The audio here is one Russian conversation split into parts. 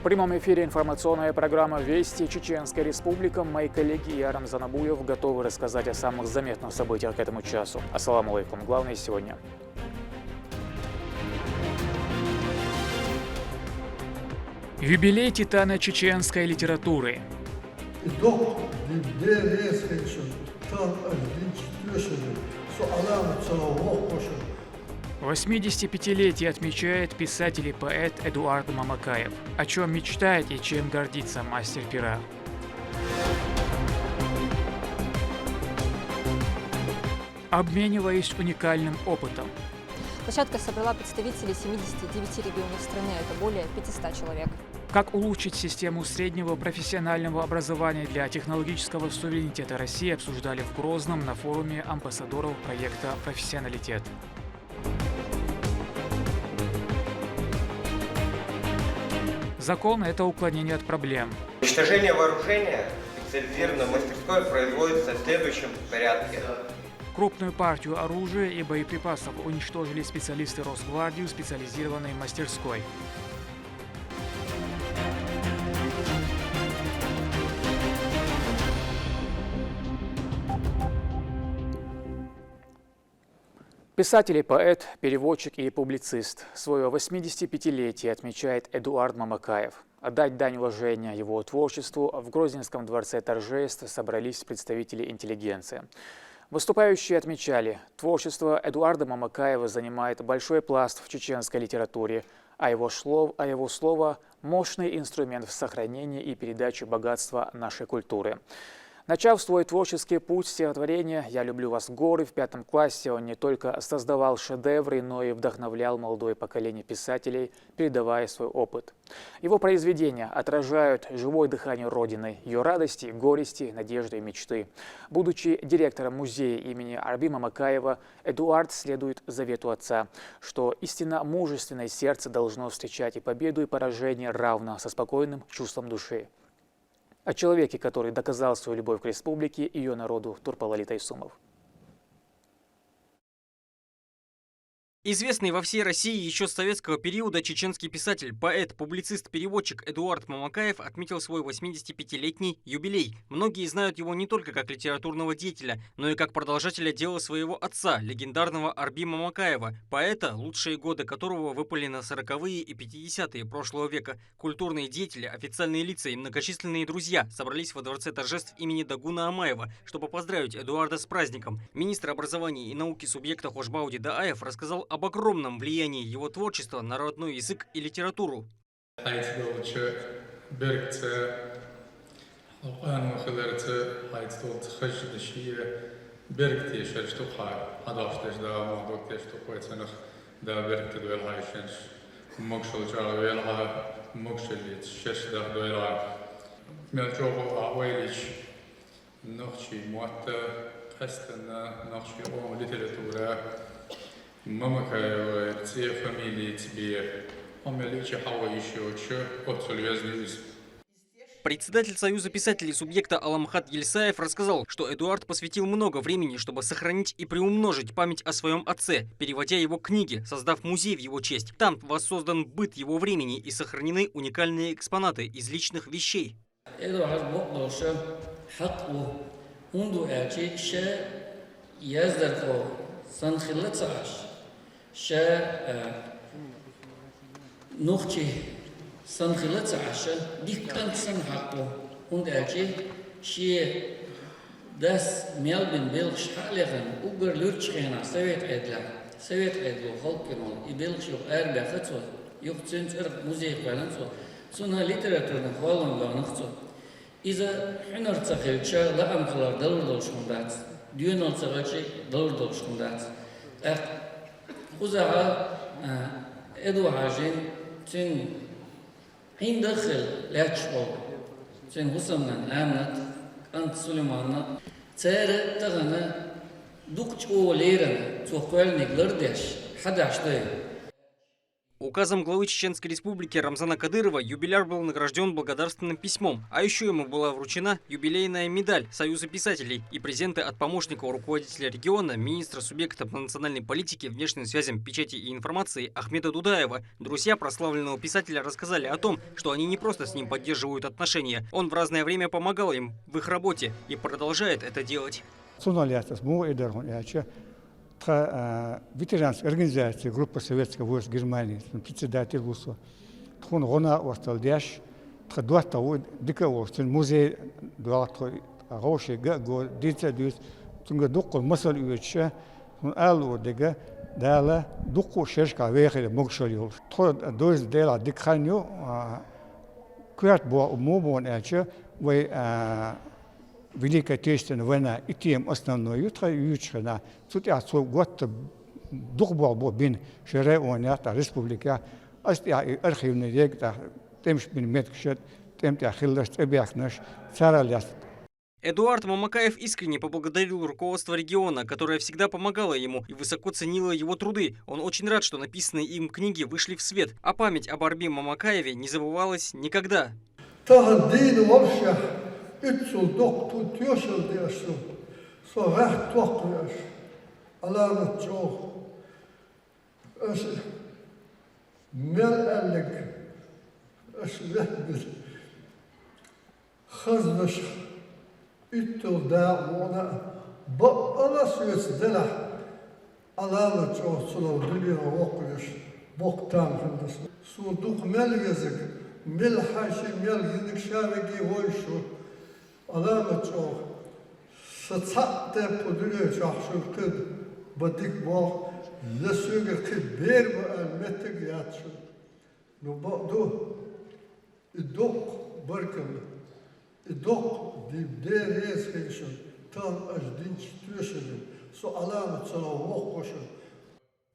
прямом эфире информационная программа «Вести Чеченская Республика». Мои коллеги и Арам Занабуев готовы рассказать о самых заметных событиях к этому часу. Ассаламу алейкум. Главное сегодня. Юбилей титана чеченской литературы. 85-летие отмечает писатель и поэт Эдуард Мамакаев. О чем мечтает и чем гордится мастер пера. Обмениваясь уникальным опытом. Площадка собрала представителей 79 регионов страны, это более 500 человек. Как улучшить систему среднего профессионального образования для технологического суверенитета России обсуждали в Грозном на форуме амбассадоров проекта «Профессионалитет». Закон – это уклонение от проблем. Уничтожение вооружения в специализированной мастерской производится в следующем порядке. Крупную партию оружия и боеприпасов уничтожили специалисты Росгвардии в специализированной мастерской. Писатель, поэт, переводчик и публицист. Свое 85-летие отмечает Эдуард Мамакаев. Отдать дань уважения его творчеству в Грозненском дворце торжеств собрались представители интеллигенции. Выступающие отмечали, творчество Эдуарда Мамакаева занимает большой пласт в чеченской литературе, а его слово – мощный инструмент в сохранении и передаче богатства нашей культуры. Начав свой творческий путь стихотворения «Я люблю вас, горы» в 5 классе, он не только создавал шедевры, но и вдохновлял молодое поколение писателей, передавая свой опыт. Его произведения отражают живое дыхание Родины, ее радости, горести, надежды и мечты. Будучи директором музея имени Арби Мамакаева, Эдуард следует завету отца, что истинно мужественное сердце должно встречать и победу, и поражение равно со спокойным чувством души. О человеке, который доказал свою любовь к республике и ее народу, Турпалали Тайсумов. Известный во всей России еще с советского периода чеченский писатель, поэт, публицист, переводчик Эдуард Мамакаев отметил свой 85-летний юбилей. Многие знают его не только как литературного деятеля, но и как продолжателя дела своего отца, легендарного Арби Мамакаева, поэта, лучшие годы которого выпали на 40-е и 50-е прошлого века. Культурные деятели, официальные лица и многочисленные друзья собрались во дворце торжеств имени Дагуна Амаева, чтобы поздравить Эдуарда с праздником. Министр образования и науки субъекта Хошбауди Дааев рассказал об огромном влиянии его творчества на родной язык и литературу. Председатель Союза писателей субъекта Аламхат Ельсаев рассказал, что Эдуард посвятил много времени, чтобы сохранить и приумножить память о своем отце, переводя его книги, создав музей в его честь. Там воссоздан быт его времени и сохранены уникальные экспонаты из личных вещей. Санхилаца аша диккансан хакку und шие дас мелбин белш халеган угар лурчхена совет эдло холкинол и белшо эрбе хацо юхцен церк музей калансо суна литературна хвалан ланахцо иза хинар цахелча ла амхлар далурдол шундат дюнол цагачи далурдол шундат хузаа эдуажин цин حين دخل لاتشبو سين حسمنا آمنت أنت سليمانا تسير تغنى دوكتش أو ليرنا توقعلني قردش 11 دقيقة. Указом главы Чеченской Республики Рамзана Кадырова юбиляр был награжден благодарственным письмом, а еще ему была вручена юбилейная медаль Союза писателей и презенты от помощника руководителя региона, министра субъекта по национальной политике, внешним связям, печати и информации Ахмеда Дудаева. Друзья прославленного писателя рассказали о том, что они не просто с ним поддерживают отношения, он в разное время помогал им в их работе и продолжает это делать. Ветеранская организация, группа советских войск Германии, председатель ВУСа, тхон гона остал дяш, тхадуат того дикого, музей дуатой, агоши го дица дюс, тунга дукол масал уеча, тхон алу дега, дала дуку шешка вехе могшалил. Тход доис дела дикханю, кварт бо мобон яча, вай Великая Отечественная война и тем основной ютра ючена. Тут я свой год дух был бин шере онята республика, астя архивный регта темш бин меткшет тем тя хиллаш эбяхнаш цараляс. Эдуард Мамакаев искренне поблагодарил руководство региона, которое всегда помогало ему и высоко ценило его труды. Он очень рад, что написанные им книги вышли в свет, а память об Арби Мамакаеве не забывалась никогда. Ütsul doktu tjösel diasu, så rätt vaknas, alla tjå, melällig, vähbel, خزنش üttul da'wana, alla söz dela, alla tjå, så dylja vaknas, boktan hendes. Så duk melgezig, melhashi melgezig şavegi hoyşu, علامة ستة بدون شخص كد بديك بال لسوق كبير بالمتق ياتشو نبضو الدق بركم الدق دي بدير يسكيشن تان أجدين شتوشن سو علامة سلاوقشن.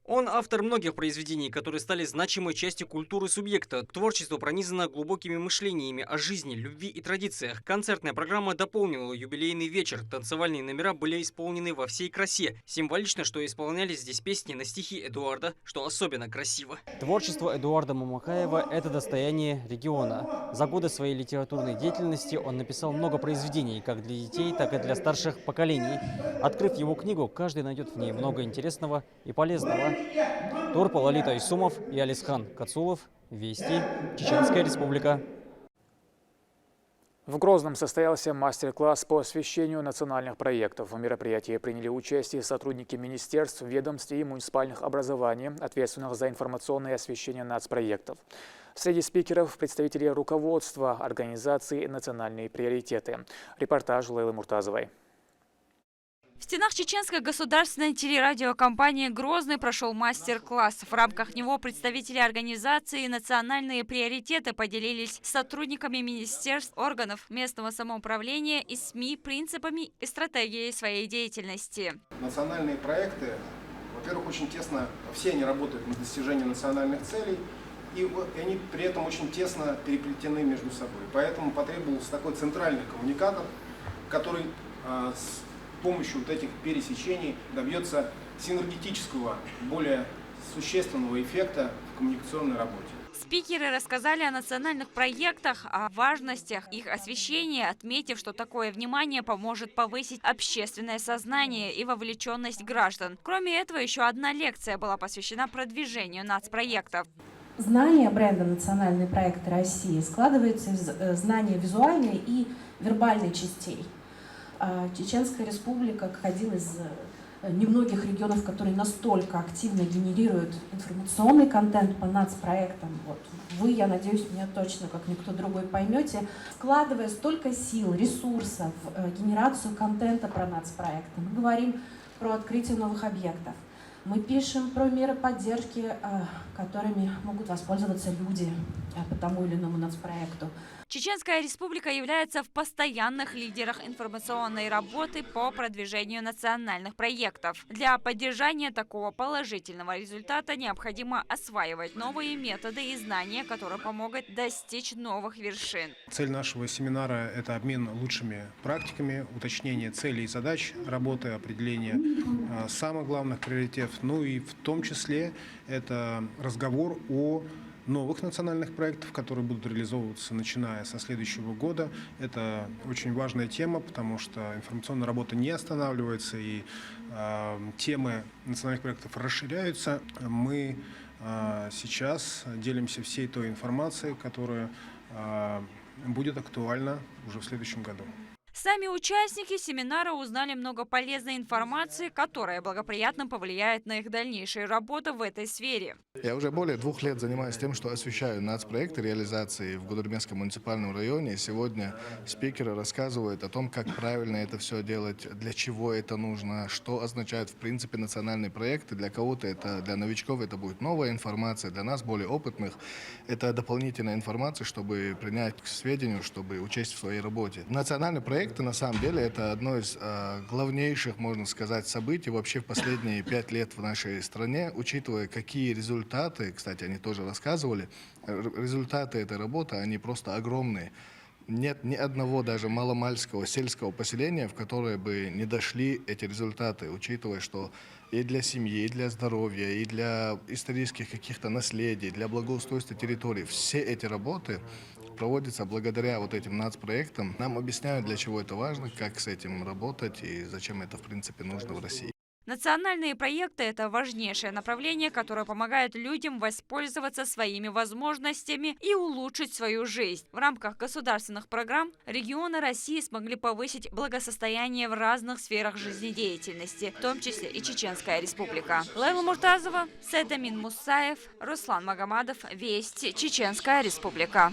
Он автор многих произведений, которые стали значимой частью культуры субъекта. Творчество пронизано глубокими мышлениями о жизни, любви и традициях. Концертная программа дополнила юбилейный вечер. Танцевальные номера были исполнены во всей красе. Символично, что исполнялись здесь песни на стихи Эдуарда, что особенно красиво. Творчество Эдуарда Мамакаева – это достояние региона. За годы своей литературной деятельности он написал много произведений, как для детей, так и для старших поколений. Открыв его книгу, каждый найдет в ней много интересного и полезного. Турпа Лолита Исумов и Алисхан Кацулов. Вести. Чеченская Республика. В Грозном состоялся мастер-класс по освещению национальных проектов. В мероприятии приняли участие сотрудники министерств, ведомств и муниципальных образований, ответственных за информационное освещение нацпроектов. Среди спикеров представители руководства организации «Национальные приоритеты». Репортаж Лейлы Муртазовой. В стенах Чеченской государственной телерадиокомпании «Грозный» прошел мастер-класс. В рамках него представители организации «Национальные приоритеты» поделились с сотрудниками министерств, органов местного самоуправления и СМИ принципами и стратегией своей деятельности. Национальные проекты, во-первых, очень тесно, все они работают на достижение национальных целей, и они при этом очень тесно переплетены между собой. Поэтому потребовался такой центральный коммуникатор, который с помощью вот этих пересечений добьется синергетического, более существенного эффекта в коммуникационной работе. Спикеры рассказали о национальных проектах, о важностях их освещения, отметив, что такое внимание поможет повысить общественное сознание и вовлеченность граждан. Кроме этого, еще одна лекция была посвящена продвижению нацпроектов. Знание бренда «Национальные проекты России» складывается из знания визуальной и вербальной частей. Чеченская Республика как один из немногих регионов, которые настолько активно генерируют информационный контент по нацпроектам. Вот. Вы, я надеюсь, меня точно, как никто другой, поймете, вкладывая столько сил, ресурсов в генерацию контента про нацпроекты. Мы говорим про открытие новых объектов. Мы пишем про меры поддержки, которыми могут воспользоваться люди по тому или иному нацпроекту. Чеченская Республика является в постоянных лидерах информационной работы по продвижению национальных проектов. Для поддержания такого положительного результата необходимо осваивать новые методы и знания, которые помогут достичь новых вершин. Цель нашего семинара – это обмен лучшими практиками, уточнение целей и задач работы, определение самых главных приоритетов, ну и в том числе это разговор о новых национальных проектов, которые будут реализовываться начиная со следующего года. Это очень важная тема, потому что информационная работа не останавливается и темы национальных проектов расширяются. Мы сейчас делимся всей той информацией, которая будет актуальна уже в следующем году. Сами участники семинара узнали много полезной информации, которая благоприятно повлияет на их дальнейшую работу в этой сфере. Я уже более 2 лет занимаюсь тем, что освещаю нацпроекты реализации в Гудермесском муниципальном районе. Сегодня спикеры рассказывают о том, как правильно это все делать, для чего это нужно, что означают в принципе национальные проекты. Для кого-то это, для новичков это будет новая информация, для нас, более опытных, это дополнительная информация, чтобы принять к сведению, чтобы учесть в своей работе. Национальный проект на самом деле это одно из главнейших, можно сказать, событий вообще в последние 5 лет в нашей стране, учитывая, какие результаты, кстати, они тоже рассказывали, результаты этой работы, они просто огромные. Нет ни одного даже маломальского сельского поселения, в которое бы не дошли эти результаты, учитывая, что и для семьи, и для здоровья, и для исторических каких-то наследий, для благоустройства территорий. Все эти работы проводятся благодаря вот этим нацпроектам. Нам объясняют, для чего это важно, как с этим работать и зачем это в принципе нужно в России. Национальные проекты – это важнейшее направление, которое помогает людям воспользоваться своими возможностями и улучшить свою жизнь. В рамках государственных программ регионы России смогли повысить благосостояние в разных сферах жизнедеятельности, в том числе и Чеченская Республика. Лейла Муртазова, Сетамин Мусаев, Руслан Магомадов, Вести, Чеченская Республика.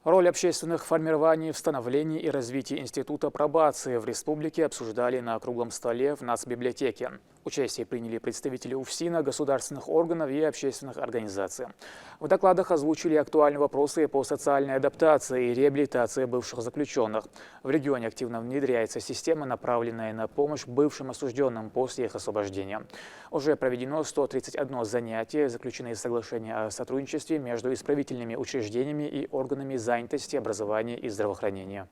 Роль общественных формирований в становлении и развитии института пробации в республике обсуждали на круглом столе в Нацбиблиотеке. Участие приняли представители УФСИНа, государственных органов и общественных организаций. В докладах озвучили актуальные вопросы по социальной адаптации и реабилитации бывших заключенных. В регионе активно внедряется система, направленная на помощь бывшим осужденным после их освобождения. Уже проведено 131 занятие, заключены соглашения о сотрудничестве между исправительными учреждениями и органами занятости, образования и здравоохранения.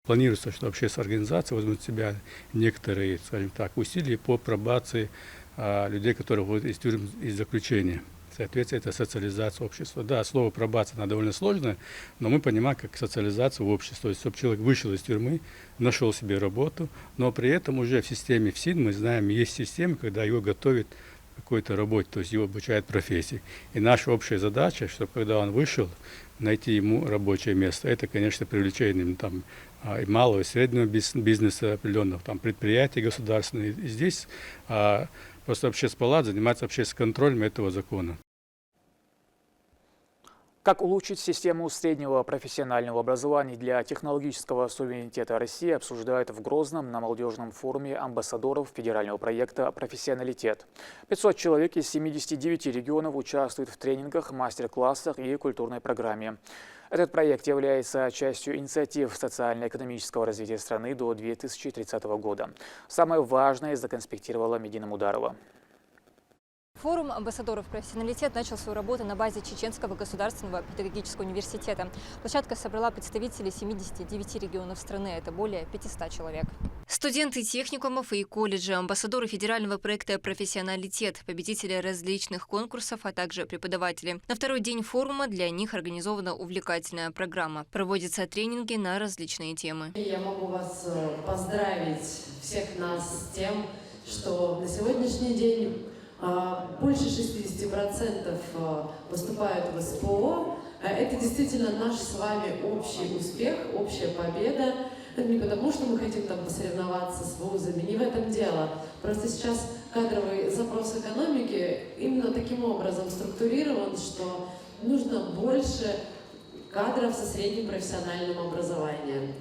Планируется, что общественные организации возьмут в себя некоторые, скажем так, усилия по пробации людей, которые выходят из тюрьм, из заключения. Соответственно, это социализация общества. Да, слово пробация, она довольно сложная, но мы понимаем, как социализация в обществе. То есть, чтобы человек вышел из тюрьмы, нашел себе работу, но при этом уже в системе ФСИН, мы знаем, есть системы, когда его готовят к какой-то работе, то есть его обучают профессии. И наша общая задача, чтобы когда он вышел, найти ему рабочее место. Это, конечно, привлечение там, и малого, и среднего бизнеса, определенных там, предприятий государственных. И здесь просто общественная палата занимается общественным контролем этого закона. Как улучшить систему среднего профессионального образования для технологического суверенитета России обсуждают в Грозном на молодежном форуме амбассадоров федерального проекта «Профессионалитет». 500 человек из 79 регионов участвуют в тренингах, мастер-классах и культурной программе. Этот проект является частью инициатив социально-экономического развития страны до 2030 года. Самое важное законспектировала Медина Мударова. Форум амбассадоров «Профессионалитет» начал свою работу на базе Чеченского государственного педагогического университета. Площадка собрала представителей 79 регионов страны, это более 500 человек. Студенты техникумов и колледжа, амбассадоры федерального проекта «Профессионалитет», победители различных конкурсов, а также преподаватели. На второй день форума для них организована увлекательная программа. Проводятся тренинги на различные темы. Я могу вас поздравить, всех нас, с тем, что на сегодняшний день больше 60% поступают в СПО. Это действительно наш с вами общий успех, общая победа. Не потому, что мы хотим там посоревноваться с вузами, не в этом дело. Просто сейчас кадровый запрос экономики именно таким образом структурирован, что нужно больше кадров со средним профессиональным образованием.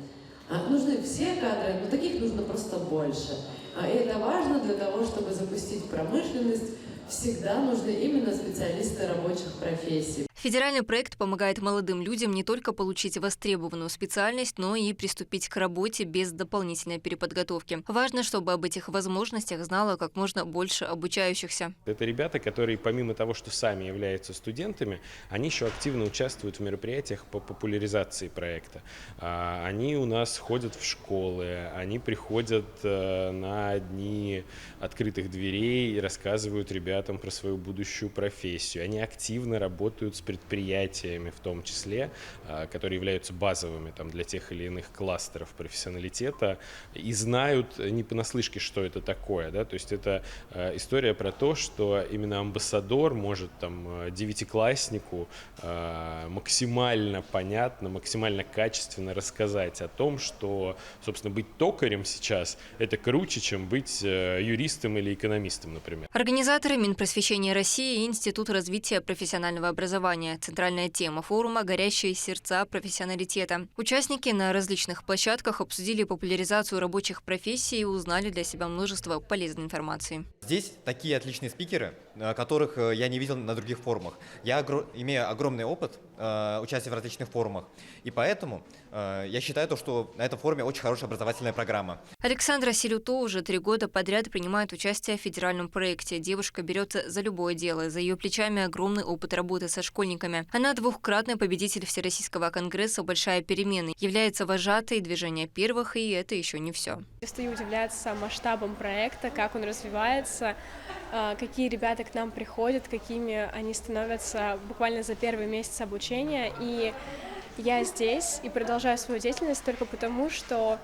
Нужны все кадры, но таких нужно просто больше. И это важно для того, чтобы запустить промышленность. Всегда нужны именно специалисты рабочих профессий. В Федеральный проект помогает молодым людям не только получить востребованную специальность, но и приступить к работе без дополнительной переподготовки. Важно, чтобы об этих возможностях знало как можно больше обучающихся. Это ребята, которые помимо того, что сами являются студентами, они еще активно участвуют в мероприятиях по популяризации проекта. Они у нас ходят в школы, они приходят на дни открытых дверей и рассказывают ребятам про свою будущую профессию. Они активно работают с предприятиями, в том числе, которые являются базовыми для тех или иных кластеров профессионалитета, и знают не понаслышке, что это такое. Да? То есть это история про то, что именно амбассадор может девятикласснику максимально понятно, максимально качественно рассказать о том, что, собственно, быть токарем сейчас – это круче, чем быть юристом или экономистом, например. Организаторы Минпросвещения России и Институт развития профессионального образования. Центральная тема форума «Горящие сердца профессионалитета». Участники на различных площадках обсудили популяризацию рабочих профессий и узнали для себя множество полезной информации. Здесь такие отличные спикеры, которых я не видел на других форумах. Я имею огромный опыт участия в различных форумах, и поэтому я считаю, что на этом форуме очень хорошая образовательная программа. Александра Селюто уже 3 года подряд принимает участие в федеральном проекте. Девушка берется за любое дело. За ее плечами огромный опыт работы со школьниками. Она 2-кратный победитель Всероссийского конгресса «Большая перемена». Является вожатой движения первых, и это еще не все. Стою удивляться масштабом проекта, как он развивается, какие ребята к нам приходят, какими они становятся буквально за первый месяц обучения. И я здесь и продолжаю свою деятельность только потому, что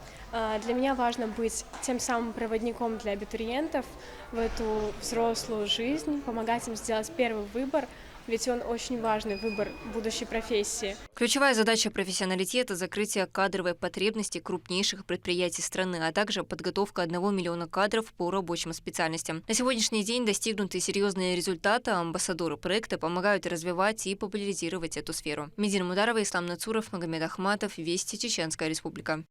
для меня важно быть тем самым проводником для абитуриентов в эту взрослую жизнь, помогать им сделать первый выбор, ведь он очень важный, выбор будущей профессии. Ключевая задача профессионалитета – закрытие кадровой потребности крупнейших предприятий страны, а также подготовка 1 миллиона кадров по рабочим специальностям. На сегодняшний день достигнуты серьезные результаты, а амбассадоры проекта помогают развивать и популяризировать эту сферу. Медина Мударова, Ислам Нацуров, Магомед Ахматов, Вести, Чеченская Республика.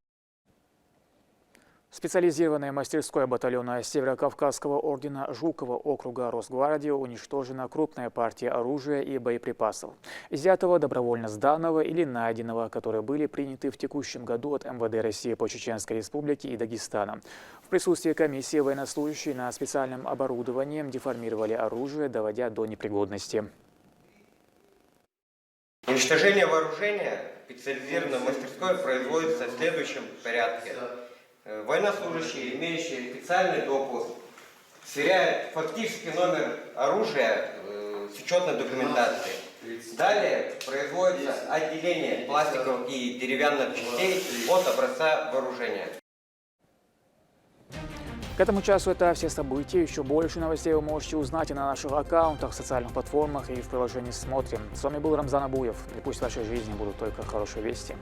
В специализированной мастерской батальона Северо-Кавказского ордена Жукова округа Росгвардии уничтожена крупная партия оружия и боеприпасов, изъятого добровольно сданного или найденного, которые были приняты в текущем году от МВД России по Чеченской Республике и Дагестана. В присутствии комиссии военнослужащие на специальном оборудовании деформировали оружие, доводя до непригодности. Уничтожение вооружения в специализированной мастерской производится в следующем порядке. Военнослужащие, имеющие специальный допуск, сверяют фактический номер оружия с учетной документацией. Далее производится отделение пластиковых и деревянных частей от образца вооружения. К этому часу это все события. Еще больше новостей вы можете узнать и на наших аккаунтах, социальных платформах и в приложении «Смотрим». С вами был Рамзан Абуев. И пусть в вашей жизни будут только хорошие вести.